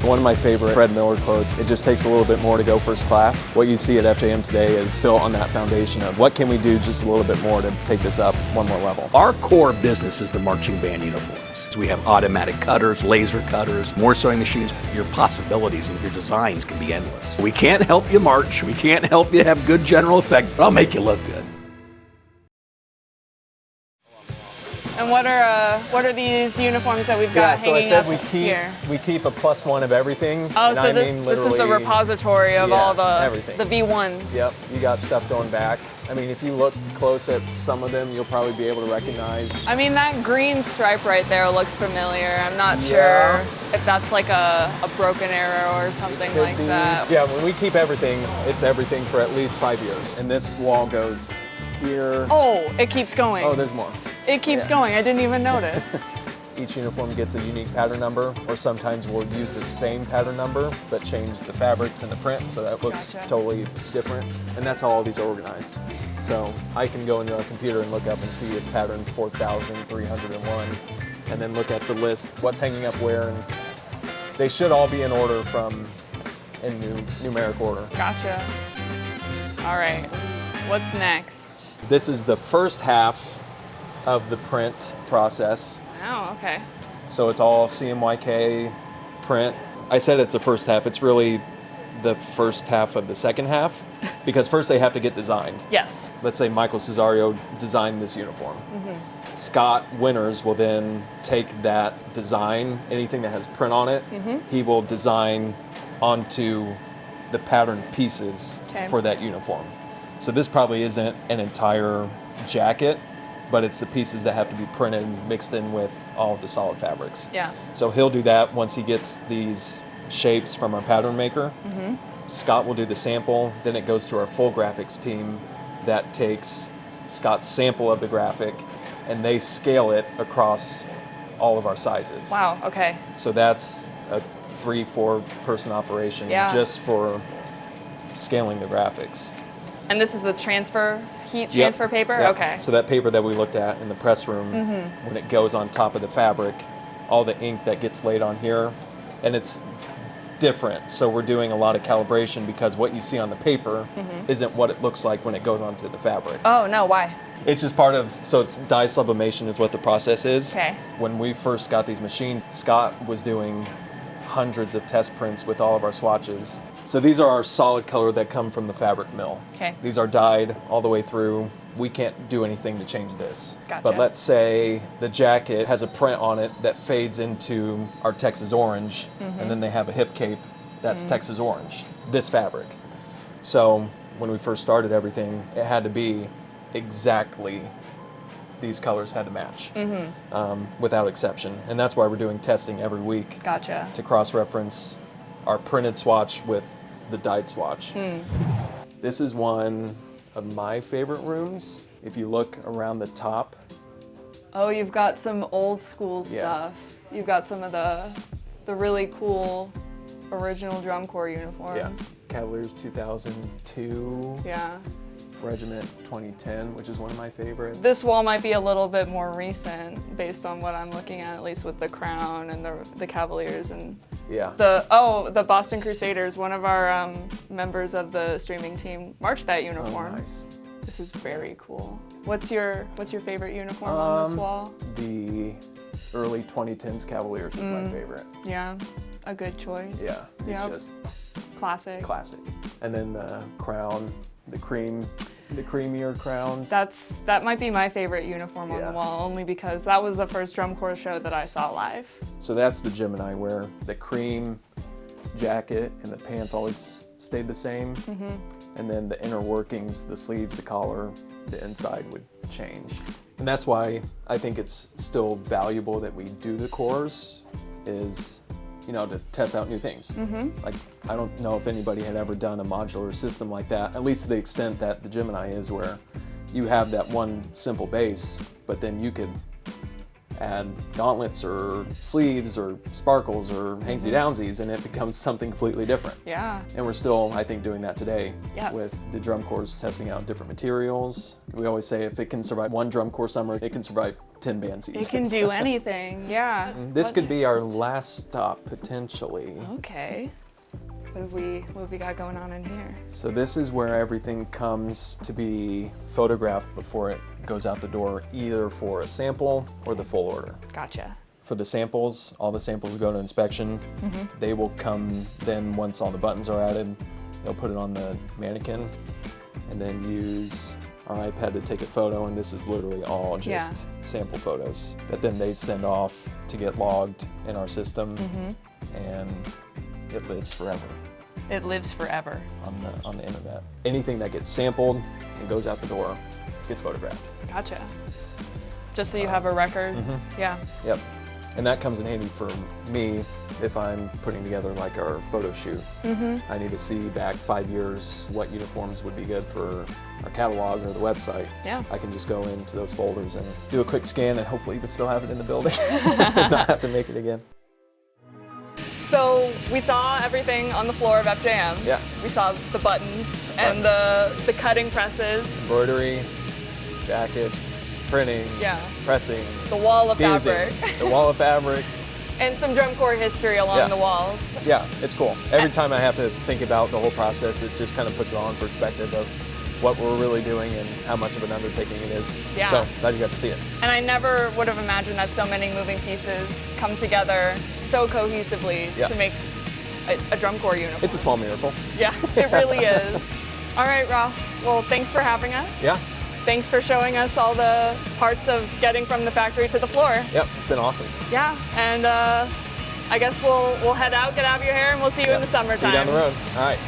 One of my favorite Fred Miller quotes, it just takes a little bit more to go first class. What you see at FJM today is built on that foundation of what can we do just a little bit more to take this up one more level. Our core business is the marching band uniforms. We have automatic cutters, laser cutters, more sewing machines. Your possibilities and your designs can be endless. We can't help you march, we can't help you have good general effect, but I'll make you look good. And what are these uniforms that we've got hanging up here? We keep a +1 of everything. Oh, so this is the repository of all everything. The V1s. Yep, you got stuff going back. I mean, if you look close at some of them, you'll probably be able to recognize. I mean, that green stripe right there looks familiar. I'm not sure if that's like a broken arrow or something like that. Yeah, when we keep everything, it's everything for at least 5 years. And this wall goes here. Oh, it keeps going. Oh, there's more. It keeps going. I didn't even notice. Each uniform gets a unique pattern number, or sometimes we'll use the same pattern number, but change the fabrics and the print so that looks totally different. And that's how all these are organized. So I can go into a computer and look up and see it's pattern 4,301, and then look at the list, what's hanging up where, and they should all be in order in numeric order. Gotcha. All right, what's next? This is the first half of the print process. Oh, okay. So it's all CMYK print. I said it's the first half. It's really the first half of the second half because first they have to get designed. Yes. Let's say Michael Cesario designed this uniform. Scott Winters will then take that design, anything that has print on it, he will design onto the pattern pieces for that uniform. So this probably isn't an entire jacket, but it's the pieces that have to be printed and mixed in with all of the solid fabrics. Yeah. So he'll do that once he gets these shapes from our pattern maker. Scott will do the sample, then it goes to our full graphics team that takes Scott's sample of the graphic and they scale it across all of our sizes. Wow, okay. So that's a 3-4 person operation just for scaling the graphics. And this is the heat transfer paper? Yep. Okay. So that paper that we looked at in the press room, when it goes on top of the fabric, all the ink that gets laid on here, and it's different. So we're doing a lot of calibration because what you see on the paper isn't what it looks like when it goes onto the fabric. Oh, no, why? It's just part of, so it's dye sublimation is what the process is. Okay. When we first got these machines, Scott was doing hundreds of test prints with all of our swatches. So these are our solid color that come from the fabric mill. Okay. These are dyed all the way through. We can't do anything to change this. Gotcha. But let's say the jacket has a print on it that fades into our Texas orange, and then they have a hip cape that's Texas orange, this fabric. So when we first started everything, it had to be exactly, these colors had to match without exception. And that's why we're doing testing every week. Gotcha. To cross-reference our printed swatch with the dyed swatch. This is one of my favorite rooms. If you look around the top. Oh, you've got some old school stuff. You've got some of the really cool original drum corps uniforms. Yeah, Cavaliers 2002. Yeah. Regiment 2010, which is one of my favorites. This wall might be a little bit more recent based on what I'm looking at least with the crown and the Cavaliers and the Boston Crusaders. One of our members of the streaming team marched that uniform. Oh, nice. This is very cool. What's your favorite uniform on this wall? The early 2010s Cavaliers is my favorite. Yeah, a good choice. Yeah, it's just classic. Classic. And then the crown, the creamier crowns. That might be my favorite uniform on the wall, only because that was the first drum corps show that I saw live. So that's the Gemini, where the cream jacket and the pants always stayed the same, and then the inner workings, the sleeves, the collar, the inside would change. And that's why I think it's still valuable that we do the corps, is to test out new things. Like, I don't know if anybody had ever done a modular system like that, at least to the extent that the Gemini is, where you have that one simple base, but then you could add gauntlets or sleeves or sparkles or hanksy downsies, and it becomes something completely different. Yeah. And we're still, I think, doing that today. Yes. With the drum corps, testing out different materials. We always say if it can survive one drum corps summer, it can survive 10 band seasons. It can do anything, yeah. This could be our last stop, potentially. Okay. What have we got going on in here? So this is where everything comes to be photographed before it goes out the door, either for a sample or the full order. Gotcha. For the samples, all the samples will go to inspection. They will come then once all the buttons are added, they'll put it on the mannequin and then use our iPad to take a photo, and this is literally all just sample photos that then they send off to get logged in our system, and it lives forever. It lives forever. On the internet. Anything that gets sampled and goes out the door gets photographed. Gotcha. Just so you have a record? Yeah. Yep. And that comes in handy for me if I'm putting together like our photo shoot. I need to see back 5 years what uniforms would be good for our catalog or the website. Yeah. I can just go into those folders and do a quick scan, and hopefully we still have it in the building and not have to make it again. So we saw everything on the floor of FJM. Yeah. We saw the buttons and the cutting presses. Embroidery, jackets, printing, pressing, the wall of fusing, fabric. the wall of fabric. And some drum corps history along the walls. Yeah, it's cool. Every time I have to think about the whole process, it just kind of puts it all in perspective of what we're really doing and how much of an undertaking it is. Yeah. So glad you got to see it. And I never would have imagined that so many moving pieces come together so cohesively to make a drum corps uniform. It's a small miracle. Yeah, it really is. All right, Ross. Well, thanks for having us. Yeah. Thanks for showing us all the parts of getting from the factory to the floor. Yep, it's been awesome. Yeah, and I guess we'll head out, get out of your hair, and we'll see you in the summertime. See you down the road. All right.